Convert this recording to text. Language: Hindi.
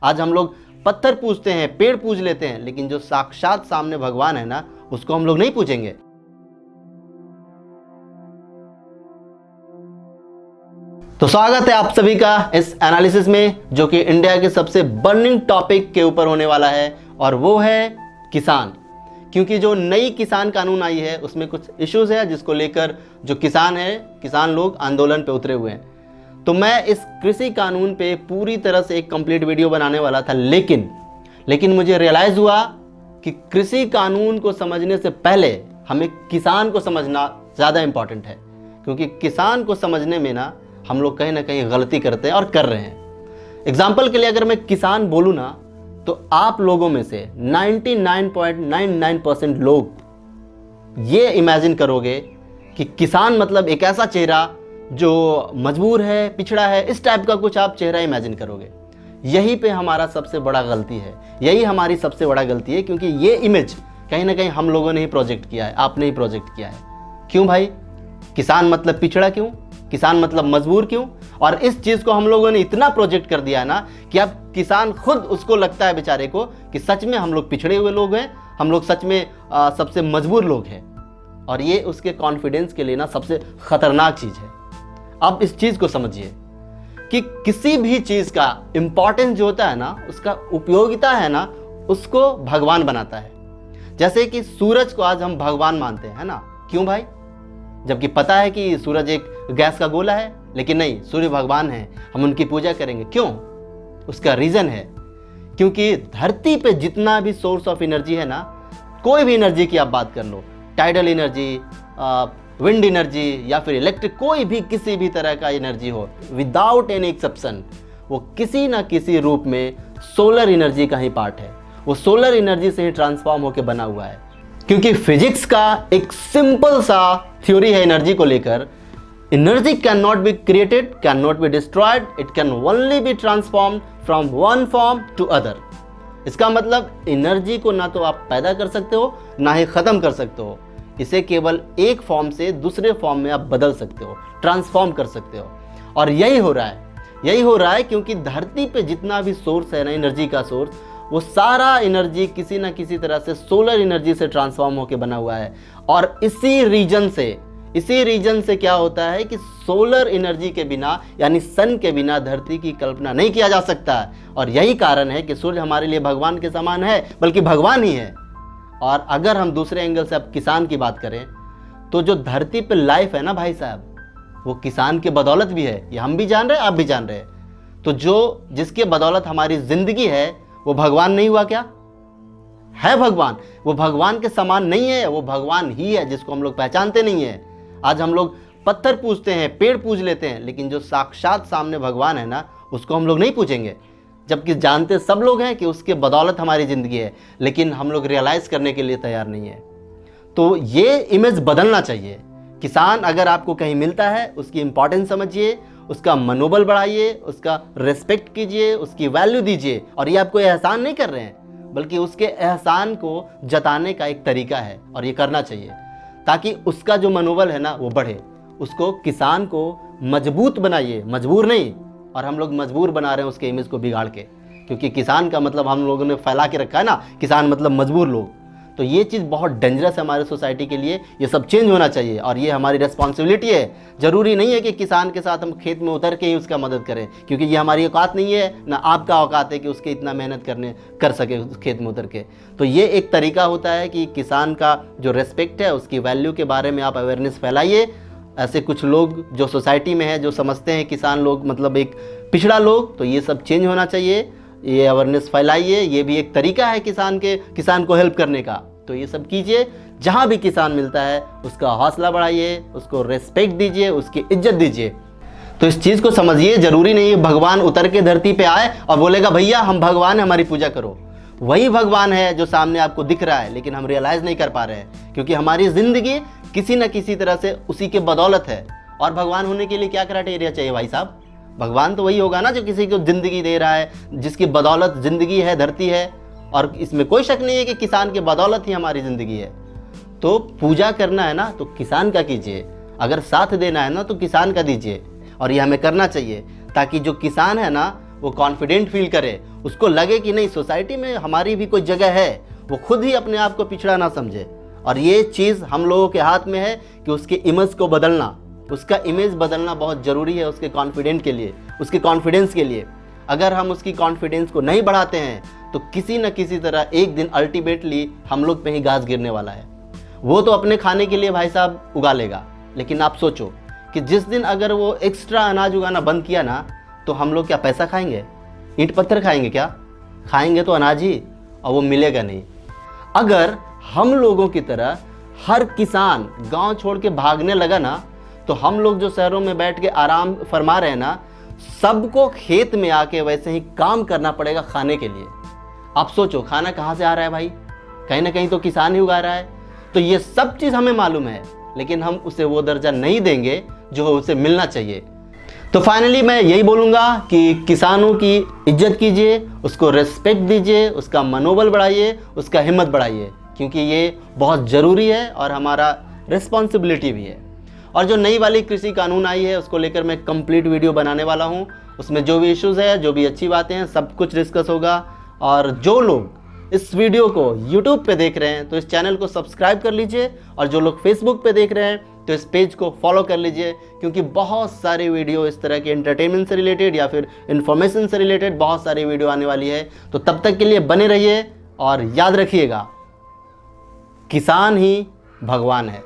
आज हम लोग पत्थर पूजते हैं, पेड़ पूज लेते हैं, लेकिन जो साक्षात सामने भगवान है ना, उसको हम लोग नहीं पूजेंगे। तो स्वागत है आप सभी का इस एनालिसिस में, जो कि इंडिया के सबसे बर्निंग टॉपिक के ऊपर होने वाला है, और वो है किसान। क्योंकि जो नई किसान कानून आई है उसमें कुछ इश्यूज है जिसको लेकर जो किसान लोग आंदोलन पे उतरे हुए हैं। तो मैं इस कृषि कानून पे पूरी तरह से एक कंप्लीट वीडियो बनाने वाला था, लेकिन मुझे रियलाइज हुआ कि कृषि कानून को समझने से पहले हमें किसान को समझना ज़्यादा इंपॉर्टेंट है। क्योंकि किसान को समझने में ना हम लोग कहीं ना कहीं गलती करते हैं और कर रहे हैं। एग्जाम्पल के लिए अगर मैं किसान बोलूँ ना, तो आप लोगों में से 99.99% लोग ये इमेजिन करोगे कि किसान मतलब एक ऐसा चेहरा जो मजबूर है, पिछड़ा है, इस टाइप का कुछ आप चेहरा इमेजिन करोगे। यही पे हमारा सबसे बड़ा गलती है, यही हमारी सबसे बड़ा गलती है। क्योंकि ये इमेज कहीं ना कहीं हम लोगों ने ही प्रोजेक्ट किया है, आपने ही प्रोजेक्ट किया है। क्यों भाई? किसान मतलब पिछड़ा क्यों? किसान मतलब मजबूर क्यों? और इस चीज को हम लोगों ने इतना प्रोजेक्ट कर दिया ना कि अब किसान खुद उसको लगता है बेचारे को कि सच में हम लोग पिछड़े हुए लोग हैं, हम लोग सच में सबसे मजबूर लोग हैं। और ये उसके कॉन्फिडेंस के लिए ना सबसे खतरनाक चीज है। अब इस चीज को समझिए कि किसी भी चीज का इंपॉर्टेंस जो होता है ना, उसका उपयोगिता है ना, उसको भगवान बनाता है। जैसे कि सूरज को आज हम भगवान मानते हैं ना, क्यों भाई? जबकि पता है कि सूरज एक गैस का गोला है, लेकिन नहीं, सूर्य भगवान है, हम उनकी पूजा करेंगे। क्यों? उसका रीजन है क्योंकि धरती पे जितना भी सोर्स ऑफ एनर्जी है ना, कोई भी एनर्जी की आप बात कर लो, टाइडल एनर्जी, विंड एनर्जी या फिर इलेक्ट्रिक, कोई भी किसी भी तरह का एनर्जी हो, विदाउट एनी एक्सेप्शन, वो किसी ना किसी रूप में सोलर एनर्जी का ही पार्ट है। वो सोलर एनर्जी से ही ट्रांसफॉर्म होकर बना हुआ है। क्योंकि फिजिक्स का एक सिंपल सा थ्योरी है एनर्जी को लेकर, energy can not be created, can not be destroyed, it can only be transform from one form to other. इसका मतलब एनर्जी को ना तो आप पैदा कर सकते हो, ना ही खत्म कर सकते हो। इसे केवल एक फॉर्म से दूसरे फॉर्म में आप बदल सकते हो, ट्रांसफॉर्म कर सकते हो। और यही हो रहा है क्योंकि धरती पे जितना भी सोर्स है ना, एनर्जी का सोर्स, वो सारा एनर्जी किसी ना किसी तरह से सोलर एनर्जी से ट्रांसफॉर्म होकर बना हुआ है। और इसी रीजन से क्या होता है कि सोलर एनर्जी के बिना, यानी सन के बिना धरती की कल्पना नहीं किया जा सकता है। और यही कारण है कि सूर्य हमारे लिए भगवान के समान है, बल्कि भगवान ही है। और अगर हम दूसरे एंगल से अब किसान की बात करें, तो जो धरती पे लाइफ है ना भाई साहब, वो किसान के बदौलत भी है। ये हम भी जान रहे हैं, आप भी जान रहे हैं। तो जो जिसके बदौलत हमारी जिंदगी है, वो भगवान नहीं हुआ क्या? है भगवान। वो भगवान के समान नहीं है, वो भगवान ही है जिसको हम लोग पहचानते नहीं है। आज हम लोग पत्थर पूजते हैं, पेड़ पूज लेते हैं, लेकिन जो साक्षात सामने भगवान है ना, उसको हम लोग नहीं पूजेंगे। जबकि जानते सब लोग हैं कि उसके बदौलत हमारी ज़िंदगी है, लेकिन हम लोग रियलाइज़ करने के लिए तैयार नहीं है। तो ये इमेज बदलना चाहिए। किसान अगर आपको कहीं मिलता है, उसकी इंपॉर्टेंस समझिए, उसका मनोबल बढ़ाइए, उसका रेस्पेक्ट कीजिए, उसकी वैल्यू दीजिए। और ये आपको एहसान नहीं कर रहे हैं, बल्कि उसके एहसान को जताने का एक तरीका है, और ये करना चाहिए ताकि उसका जो मनोबल है ना, वो बढ़े। उसको, किसान को मजबूत बनाइए, मजबूर नहीं। और हम लोग मजबूर बना रहे हैं उसके इमेज को बिगाड़ के, क्योंकि किसान का मतलब हम लोगों ने फैला के रखा है ना, किसान मतलब मजबूर लोग। तो ये चीज़ बहुत डेंजरस है हमारे सोसाइटी के लिए। ये सब चेंज होना चाहिए और ये हमारी रिस्पॉन्सिबिलिटी है। ज़रूरी नहीं है कि किसान के साथ हम खेत में उतर के ही उसका मदद करें, क्योंकि ये हमारी औकात नहीं है, ना आपका औकात है कि उसके इतना मेहनत कर सके उस खेत में उतर के। तो ये एक तरीका होता है कि किसान का जो रेस्पेक्ट है, उसकी वैल्यू के बारे में आप अवेयरनेस फैलाइए। ऐसे कुछ लोग जो सोसाइटी में है, जो समझते हैं किसान लोग मतलब एक पिछड़ा लोग, तो ये सब चेंज होना चाहिए। ये अवेयरनेस फैलाइए, ये भी एक तरीका है किसान को हेल्प करने का। तो ये सब कीजिए। जहाँ भी किसान मिलता है उसका हौसला बढ़ाइए, उसको रेस्पेक्ट दीजिए, उसकी इज्जत दीजिए। तो इस चीज़ को समझिए, ज़रूरी नहीं है भगवान उतर के धरती पे आए और बोलेगा भैया हम भगवान हैं, हमारी पूजा करो। वही भगवान है जो सामने आपको दिख रहा है, लेकिन हम रियलाइज़ नहीं कर पा रहे हैं, क्योंकि हमारी ज़िंदगी किसी न किसी तरह से उसी के बदौलत है। और भगवान होने के लिए क्या क्राइटेरिया चाहिए भाई साहब? भगवान तो वही होगा ना जो किसी को ज़िंदगी दे रहा है, जिसकी बदौलत ज़िंदगी है, धरती है। और इसमें कोई शक नहीं है कि किसान की बदौलत ही हमारी ज़िंदगी है। तो पूजा करना है ना तो किसान का कीजिए, अगर साथ देना है ना तो किसान का दीजिए। और ये हमें करना चाहिए ताकि जो किसान है ना वो कॉन्फिडेंट फील करे, उसको लगे कि नहीं सोसाइटी में हमारी भी कोई जगह है, वो खुद ही अपने आप को पिछड़ा ना समझे। और ये चीज़ हम लोगों के हाथ में है कि उसके इमेज को बदलना, उसका इमेज बदलना बहुत ज़रूरी है उसके कॉन्फिडेंट के लिए, उसके कॉन्फिडेंस के लिए। अगर हम उसकी कॉन्फिडेंस को नहीं बढ़ाते हैं तो किसी न किसी तरह एक दिन अल्टीमेटली हम लोग पे ही घास गिरने वाला है। वो तो अपने खाने के लिए भाई साहब उगा लेगा, लेकिन आप सोचो कि जिस दिन अगर वो एक्स्ट्रा अनाज उगाना बंद किया ना, तो हम लोग क्या पैसा खाएंगे? ईंट पत्थर खाएंगे क्या? खाएंगे तो अनाज ही, और वो मिलेगा नहीं। अगर हम लोगों की तरह हर किसान गांव छोड़ के भागने लगा ना, तो हम लोग जो शहरों में बैठ के आराम फरमा रहे हैं ना, सबको खेत में आके वैसे ही काम करना पड़ेगा खाने के लिए। आप सोचो खाना कहाँ से आ रहा है भाई? कहीं ना कहीं तो किसान ही उगा रहा है। तो ये सब चीज़ हमें मालूम है, लेकिन हम उसे वो दर्जा नहीं देंगे जो उसे मिलना चाहिए। तो फाइनली मैं यही बोलूँगा कि किसानों की इज्जत कीजिए, उसको रेस्पेक्ट दीजिए, उसका मनोबल बढ़ाइए, उसका हिम्मत बढ़ाइए, क्योंकि ये बहुत ज़रूरी है और हमारा रिस्पॉन्सिबिलिटी भी है। और जो नई वाली कृषि कानून आई है उसको लेकर मैं कंप्लीट वीडियो बनाने वाला हूँ। उसमें जो भी इश्यूज़ है, जो भी अच्छी बातें हैं, सब कुछ डिस्कस होगा। और जो लोग इस वीडियो को YouTube पे देख रहे हैं तो इस चैनल को सब्सक्राइब कर लीजिए, और जो लोग Facebook पे देख रहे हैं तो इस पेज को फॉलो कर लीजिए, क्योंकि बहुत सारे वीडियो इस तरह के एंटरटेनमेंट से रिलेटेड या फिर इन्फॉर्मेशन से रिलेटेड बहुत सारी वीडियो आने वाली है। तो तब तक के लिए बने रहिए और याद रखिएगा, किसान ही भगवान है।